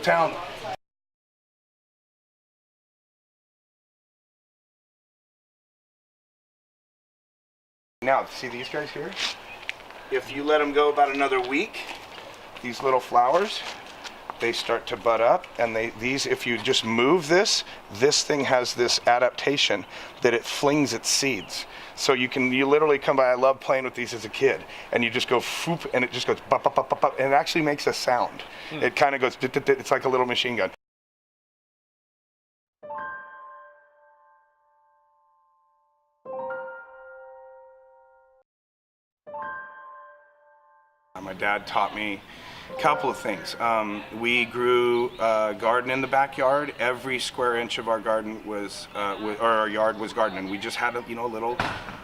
town. Now, see these guys here? If you let them go about another week, these little flowers, they start to bud up, and if you just move this thing has this adaptation that it flings its seeds. So you literally come by, I love playing with these as a kid, and you just go foop, and it just goes bop, bop, bop, bop, bop, and it actually makes a sound. It kind of goes, it's like a little machine gun. My dad taught me a couple of things. We grew a garden in the backyard. Every square inch of our garden was, or our yard was garden, and we just had a little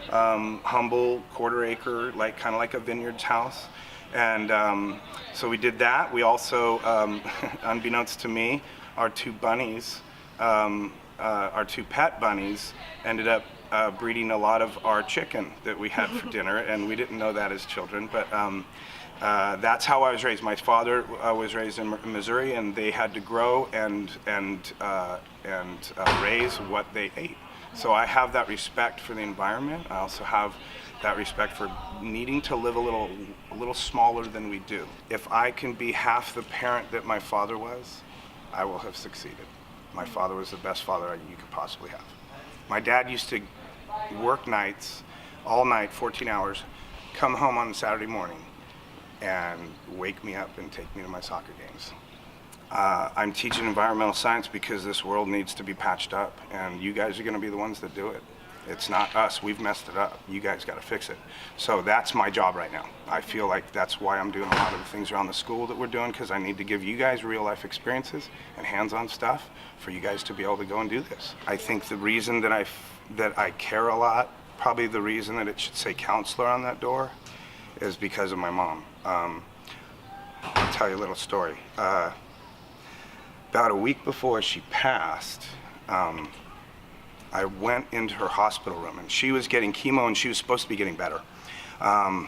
humble quarter-acre, kind of like a vineyard's house. And so we did that. We also, unbeknownst to me, our two bunnies, our two pet bunnies, ended up breeding a lot of our chicken that we had for dinner, and we didn't know that as children, but that's how I was raised. My father was raised in Missouri, and they had to grow and raise what they ate. So I have that respect for the environment. I also have that respect for needing to live a little smaller than we do. If I can be half the parent that my father was, I will have succeeded. My father was the best father you could possibly have. My dad used to work nights, all night, 14 hours, come home on Saturday morning, and wake me up and take me to my soccer games. I'm teaching environmental science because this world needs to be patched up, and you guys are going to be the ones that do it. It's not us. We've messed it up. You guys got to fix it. So that's my job right now. I feel like that's why I'm doing a lot of the things around the school that we're doing, because I need to give you guys real life experiences and hands-on stuff for you guys to be able to go and do this. I think the reason that I care a lot, probably the reason that it should say counselor on that door, is because of my mom. I'll tell you a little story. About a week before she passed, I went into her hospital room, and she was getting chemo, and she was supposed to be getting better. And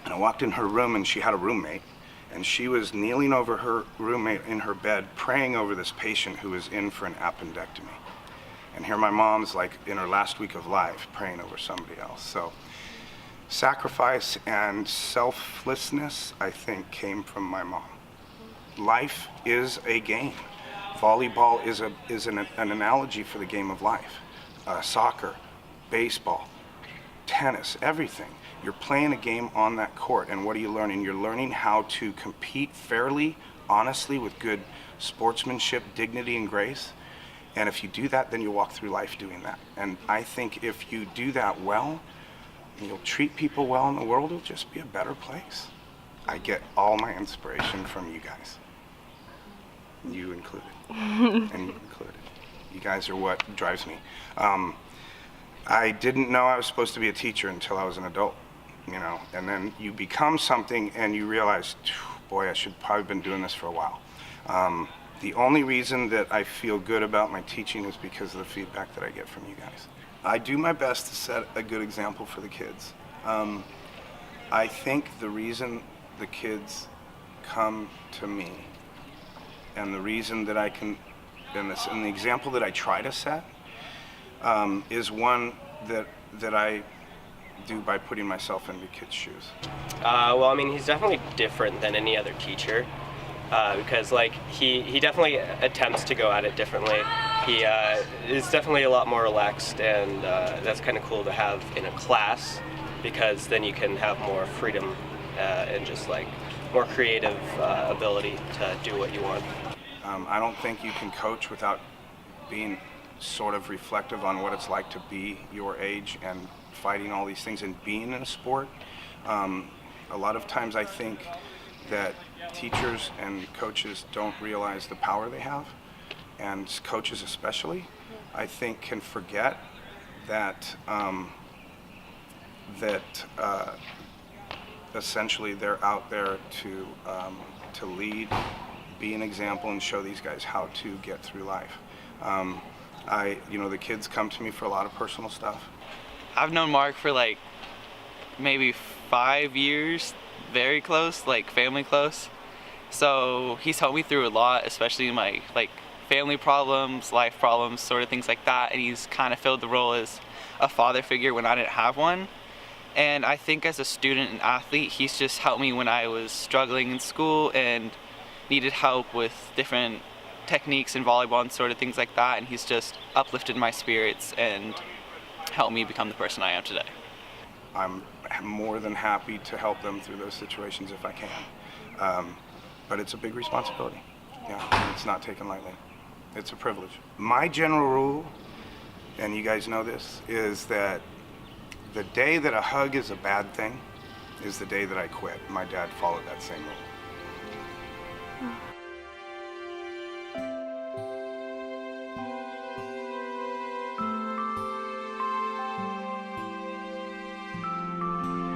I walked in her room, and she had a roommate, and she was kneeling over her roommate in her bed, praying over this patient who was in for an appendectomy. And here my mom's in her last week of life, praying over somebody else. So sacrifice and selflessness, I think, came from my mom. Life is a game. Volleyball is an analogy for the game of life. Soccer, baseball, tennis, everything. You're playing a game on that court, and what are you learning? You're learning how to compete fairly, honestly, with good sportsmanship, dignity, and grace. And if you do that, then you walk through life doing that. And I think if you do that well, and you'll treat people well, in the world will just be a better place. I get all my inspiration from you guys. You included. And you included. You guys are what drives me. I didn't know I was supposed to be a teacher until I was an adult, and then you become something and you realize, boy, I should probably been doing this for a while. The only reason that I feel good about my teaching is because of the feedback that I get from you guys. I do my best to set a good example for the kids. I think the reason the kids come to me, and the reason that I can, and the example that I try to set, is one that I do by putting myself into kids' shoes. Well, I mean, he's definitely different than any other teacher. Because he definitely attempts to go at it differently. He is definitely a lot more relaxed, and that's kind of cool to have in a class, because then you can have more freedom and just more creative ability to do what you want. I don't think you can coach without being sort of reflective on what it's like to be your age and fighting all these things and being in a sport. A lot of times I think that teachers and coaches don't realize the power they have, and coaches especially, I think, can forget that essentially they're out there to lead, be an example, and show these guys how to get through life. The kids come to me for a lot of personal stuff. I've known Mark for maybe 5 years, very close, family close. So he's helped me through a lot, especially in my like family problems, life problems, sort of things like that. And he's kind of filled the role as a father figure when I didn't have one. And I think as a student and athlete, he's just helped me when I was struggling in school and needed help with different techniques in volleyball and sort of things like that. And he's just uplifted my spirits and helped me become the person I am today. I'm more than happy to help them through those situations if I can. But it's a big responsibility. Yeah, and it's not taken lightly. It's a privilege. My general rule, and you guys know this, is that the day that a hug is a bad thing is the day that I quit. My dad followed that same rule.